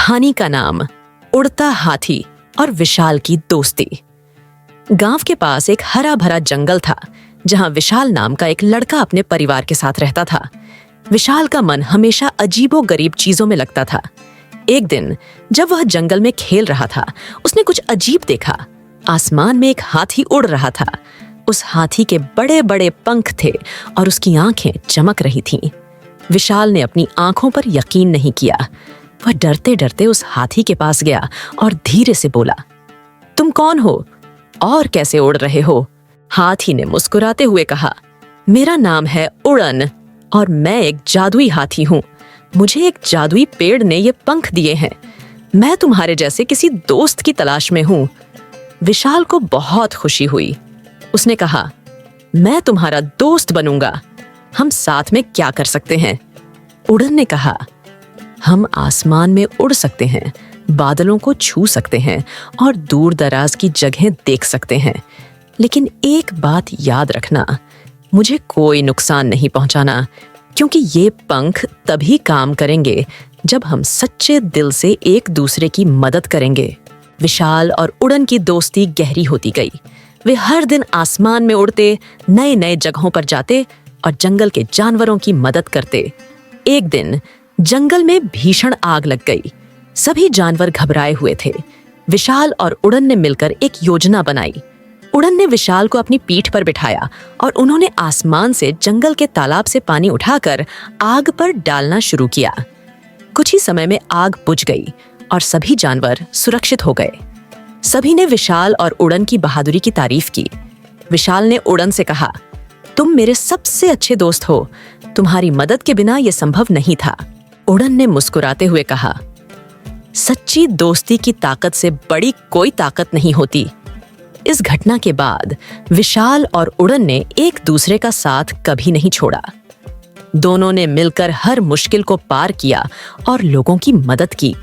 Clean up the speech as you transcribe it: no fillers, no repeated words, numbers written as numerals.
कहानी का नाम उड़ता हाथी और विशाल की दोस्ती। गांव के पास एक हरा भरा जंगल था जहां विशाल नाम का एक लड़का अपने परिवार के साथ रहता था। विशाल का मन हमेशा अजीबोगरीब चीजों में लगता था। एक दिन जब वह जंगल में खेल रहा था, उसने कुछ अजीब देखा। आसमान में एक हाथी उड़ रहा था। उस हाथी के बड़े बड़े पंख थे और उसकी आंखें चमक रही थीं। विशाल ने अपनी आंखों पर यकीन नहीं किया। वह डरते डरते उस हाथी के पास गया और धीरे से बोला, तुम कौन हो और कैसे उड़ रहे हो? हाथी ने मुस्कुराते हुए कहा, मेरा नाम है उड़न और मैं एक जादुई हाथी हूं। मुझे एक जादुई पेड़ ने ये पंख दिए हैं। मैं तुम्हारे जैसे किसी दोस्त की तलाश में हूं। विशाल को बहुत खुशी हुई। उसने कहा, मैं तुम्हारा दोस्त बनूंगा। हम साथ में क्या कर सकते हैं? उड़न ने कहा, हम आसमान में उड़ सकते हैं, बादलों को छू सकते हैं और दूर दराज की जगहें देख सकते हैं। लेकिन एक बात याद रखना, मुझे कोई नुकसान नहीं पहुंचाना, क्योंकि ये पंख तभी काम करेंगे जब हम सच्चे दिल से एक दूसरे की मदद करेंगे। विशाल और उड़न की दोस्ती गहरी होती गई। वे हर दिन आसमान में उड़ते, नए नए जगहों पर जाते और जंगल के जानवरों की मदद करते। एक दिन जंगल में भीषण आग लग गई। सभी जानवर घबराए हुए थे। विशाल और उड़न ने मिलकर एक योजना बनाई। उड़न ने विशाल को अपनी पीठ पर बिठाया और उन्होंने आसमान से जंगल के तालाब से पानी उठाकर आग पर डालना शुरू किया। कुछ ही समय में आग बुझ गई और सभी जानवर सुरक्षित हो गए। सभी ने विशाल और उड़न की बहादुरी की तारीफ की। विशाल ने उड़न से कहा, तुम मेरे सबसे अच्छे दोस्त हो। तुम्हारी मदद के बिना यह संभव नहीं था। उड़न ने मुस्कुराते हुए कहा, सच्ची दोस्ती की ताकत से बड़ी कोई ताकत नहीं होती। इस घटना के बाद विशाल और उड़न ने एक दूसरे का साथ कभी नहीं छोड़ा। दोनों ने मिलकर हर मुश्किल को पार किया और लोगों की मदद की।